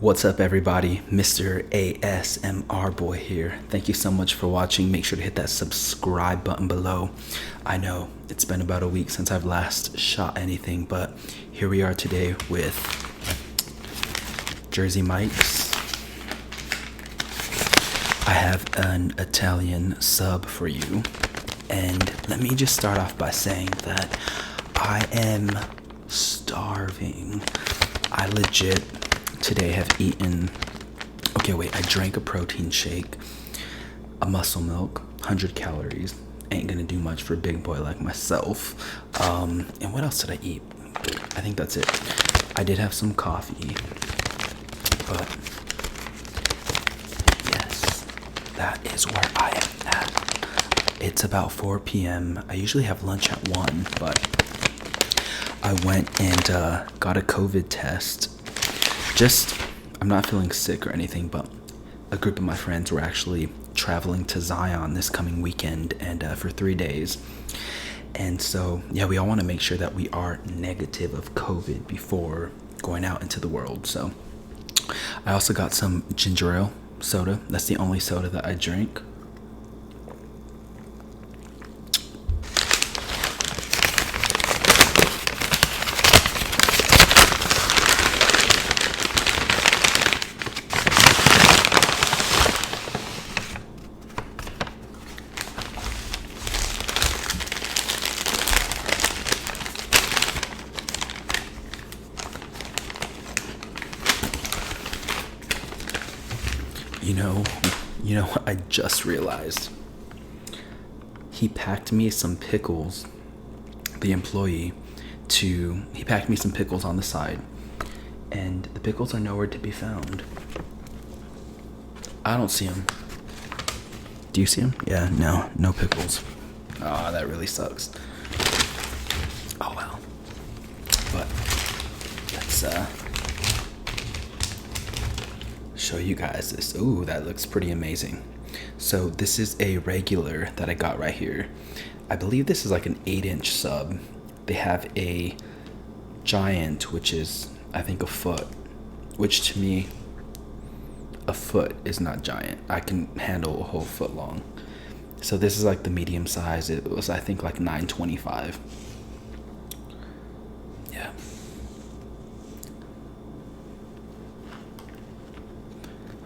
What's up, everybody? Mr. ASMR Boy here. Thank you so much for watching. Make sure to hit that subscribe button below. I know it's been about a week since I've last shot anything, but here we are today with Jersey Mike's. I have an Italian sub for you, and let me just start off by saying that I am starving. I legit today have eaten, I drank a protein shake, a muscle milk, 100 calories. Ain't gonna do much for a big boy like myself. And what else did I eat? I think that's it. I did have some coffee, but yes, that is where I am at. It's about 4 p.m. I usually have lunch at 1, but I went and got a COVID test. I'm not feeling sick or anything, but a group of my friends were actually traveling to Zion this coming weekend and for 3 days. And so, yeah, we all want to make sure that we are negative of COVID before going out into the world. So I also got some ginger ale soda. That's the only soda that I drink. You know what I just realized? He packed me some pickles, the employee, he packed me some pickles on the side, and the pickles are nowhere to be found. I don't see them. Do you see them? Yeah, no pickles. Oh, that really sucks. Oh well. But let's show you guys this. Ooh, that looks pretty amazing. So this is a regular that I got right here. I believe this is like an 8-inch sub. They have a giant, which is I think a foot, which to me a foot is not giant. I can handle a whole foot long. So this is like the medium size. It was I think like $9.25. Yeah.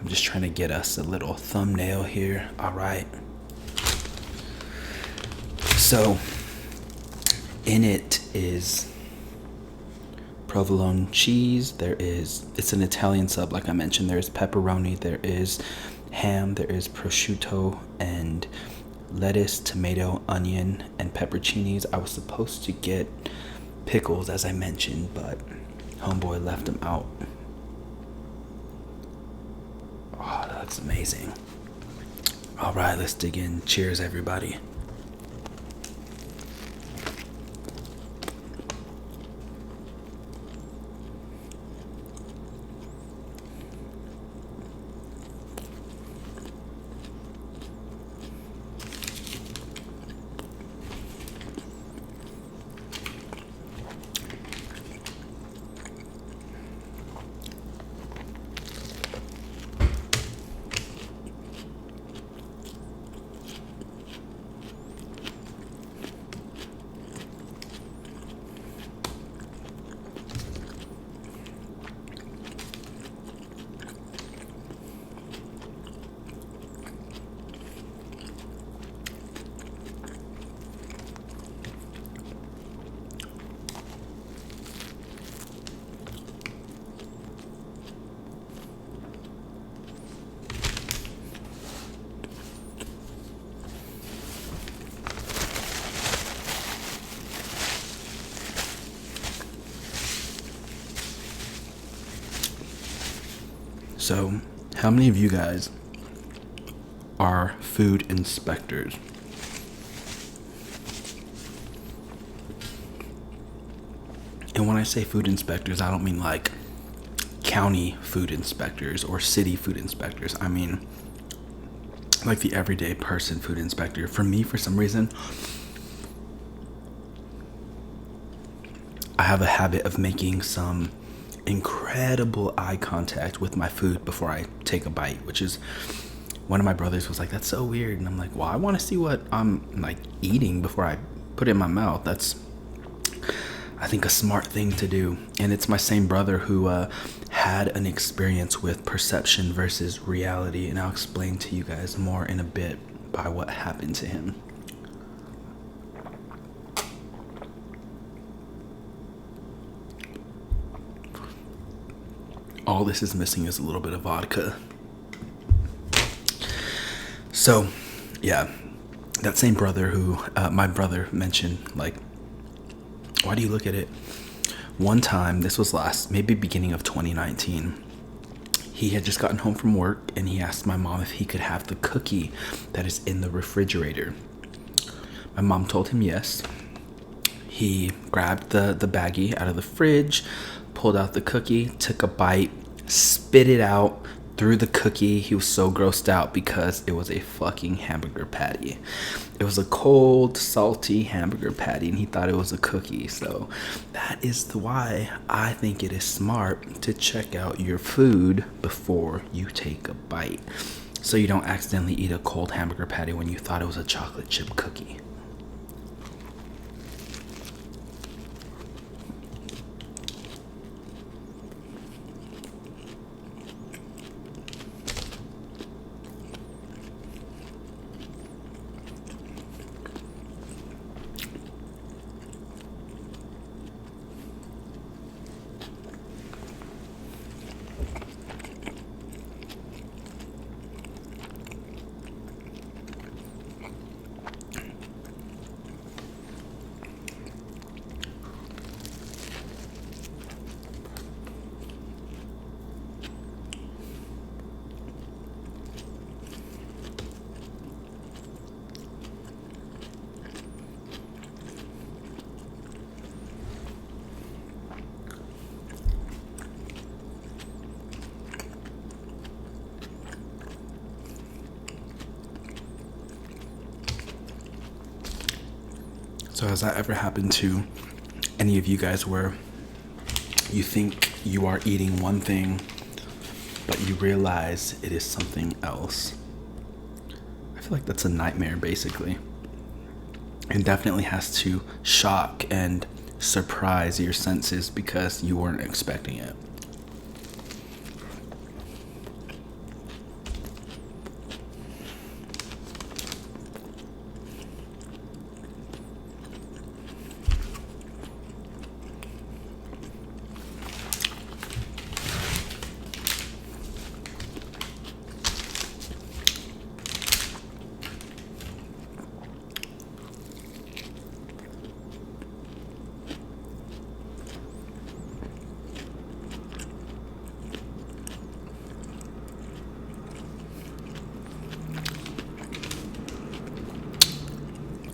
I'm just trying to get us a little thumbnail here. All right. So in it is provolone cheese. It's an Italian sub, like I mentioned. There's pepperoni, there is ham, there is prosciutto, and lettuce, tomato, onion, and pepperoncinis. I was supposed to get pickles, as I mentioned, but homeboy left them out. Oh, that's amazing. All right, let's dig in. Cheers, everybody. So, how many of you guys are food inspectors? And when I say food inspectors, I don't mean like county food inspectors or city food inspectors. I mean like the everyday person food inspector. For me, for some reason, I have a habit of making some incredible eye contact with my food before I take a bite, which is one of my brothers was like, that's so weird. And I'm like, well, I want to see what I'm like eating before I put it in my mouth. That's, I think, a smart thing to do. And it's my same brother who had an experience with perception versus reality, and I'll explain to you guys more in a bit by what happened to him. All this is missing is a little bit of vodka. So, yeah, that same brother who my brother mentioned, like, why do you look at it? One time, this was maybe beginning of 2019, he had just gotten home from work and he asked my mom if he could have the cookie that is in the refrigerator. My mom told him yes. He grabbed the baggie out of the fridge, pulled out the cookie, took a bite, spit it out, threw the cookie. He was so grossed out because it was a fucking hamburger patty. It was a cold, salty hamburger patty, and he thought it was a cookie. So that is why I think it is smart to check out your food before you take a bite, so you don't accidentally eat a cold hamburger patty when you thought it was a chocolate chip cookie. So has that ever happened to any of you guys where you think you are eating one thing, but you realize it is something else? I feel like that's a nightmare, basically. It definitely has to shock and surprise your senses because you weren't expecting it.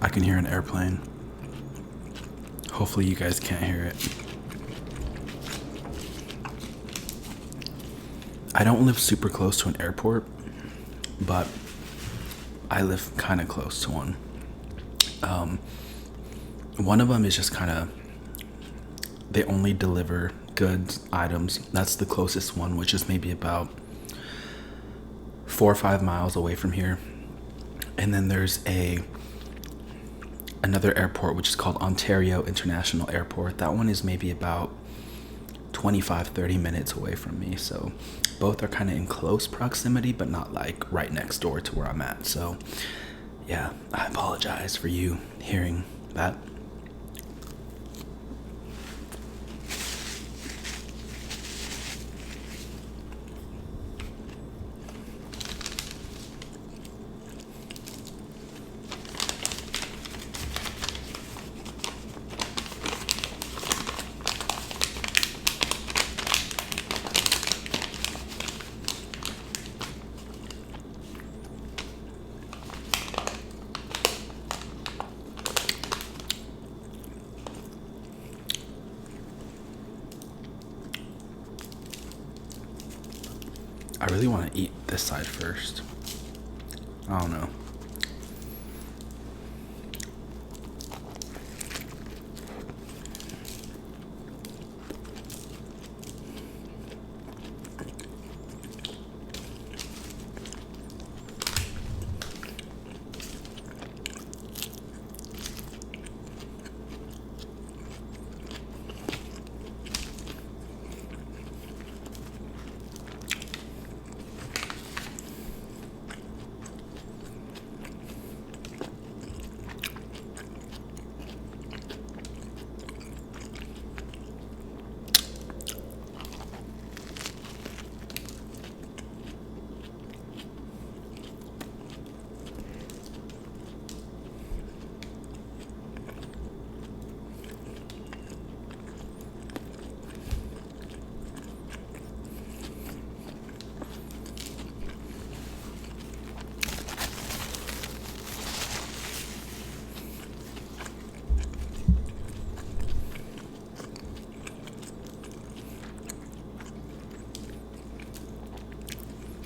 I can hear an airplane. Hopefully you guys can't hear it. I don't live super close to an airport, but I live kind of close to one. One of them is just kind of, they only deliver goods, items. That's the closest one, which is maybe about 4 or 5 miles away from here. And then there's another airport, which is called Ontario International Airport. That one is maybe about 25-30 minutes away from me. So both are kind of in close proximity, but not like right next door to where I'm at. So yeah, I apologize for you hearing that. I really want to eat this side first. I don't know.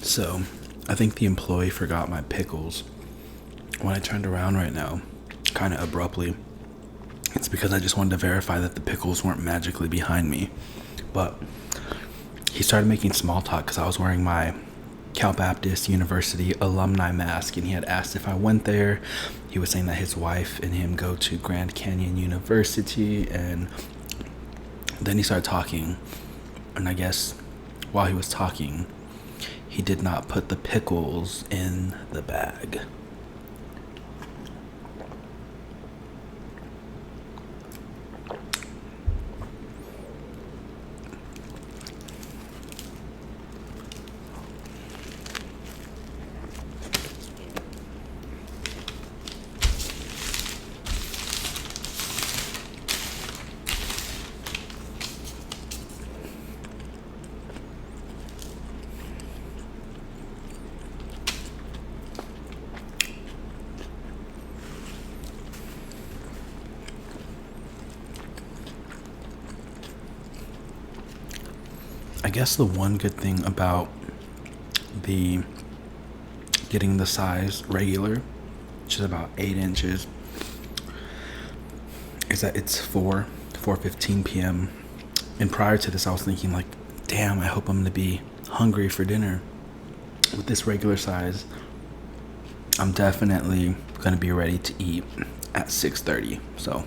So I think the employee forgot my pickles. When I turned around right now, kind of abruptly, it's because I just wanted to verify that the pickles weren't magically behind me. But he started making small talk because I was wearing my Cal Baptist University alumni mask, and he had asked if I went there. He was saying that his wife and him go to Grand Canyon University, and then he started talking, and I guess while he was talking, he did not put the pickles in the bag. I guess the one good thing about the getting the size regular, which is about 8 inches, is that it's 4:15 p.m. And prior to this, I was thinking like, damn, I hope I'm gonna be hungry for dinner. With this regular size, I'm definitely gonna be ready to eat at 6:30. So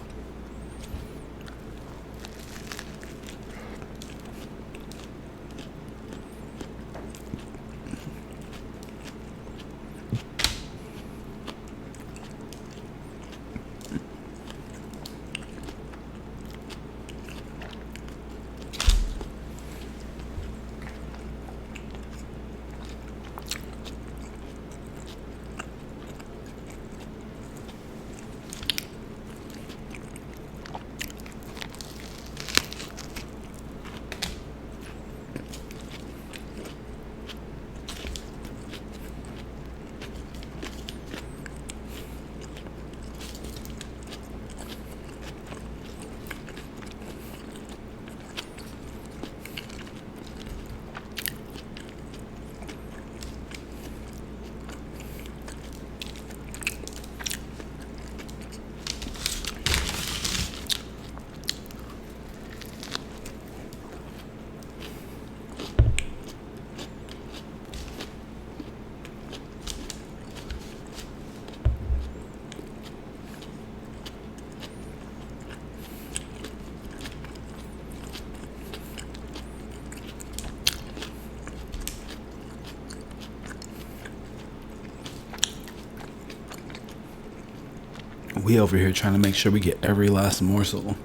we over here trying to make sure we get every last morsel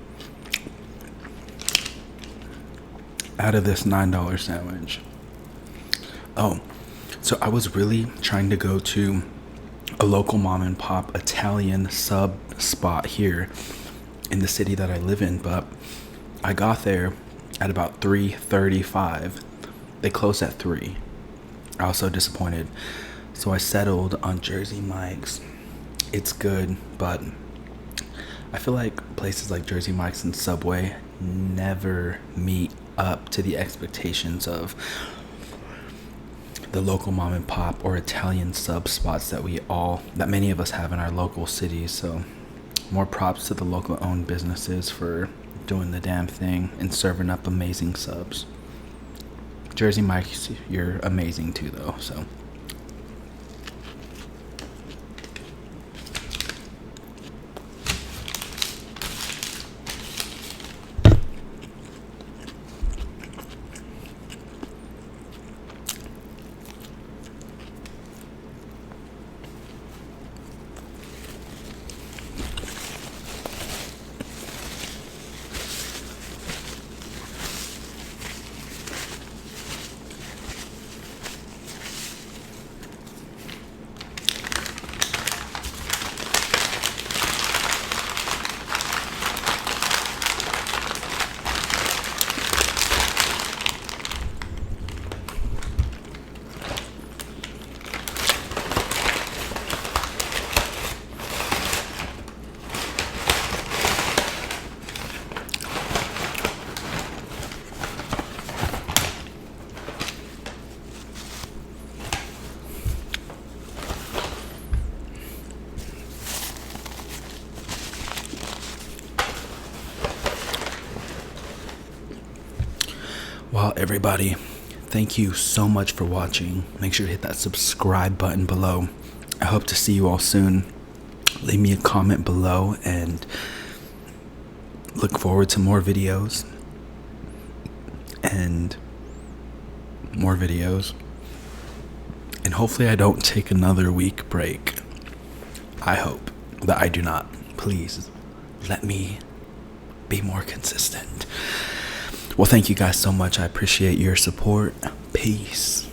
out of this $9 sandwich. Oh, so I was really trying to go to a local mom and pop Italian sub spot here in the city that I live in, but I got there at about 3:35. They closed at 3. I was so disappointed. So I settled on Jersey Mike's. It's good, but I feel like places like Jersey Mike's and Subway never meet up to the expectations of the local mom and pop or Italian sub spots that many of us have in our local cities. So more props to the local owned businesses for doing the damn thing and serving up amazing subs. Jersey Mike's, you're amazing too though, so. Well, everybody, thank you so much for watching. Make sure to hit that subscribe button below. I hope to see you all soon. Leave me a comment below and look forward to more videos and more videos. And hopefully I don't take another week break. I hope that I do not. Please let me be more consistent. Well, thank you guys so much. I appreciate your support. Peace.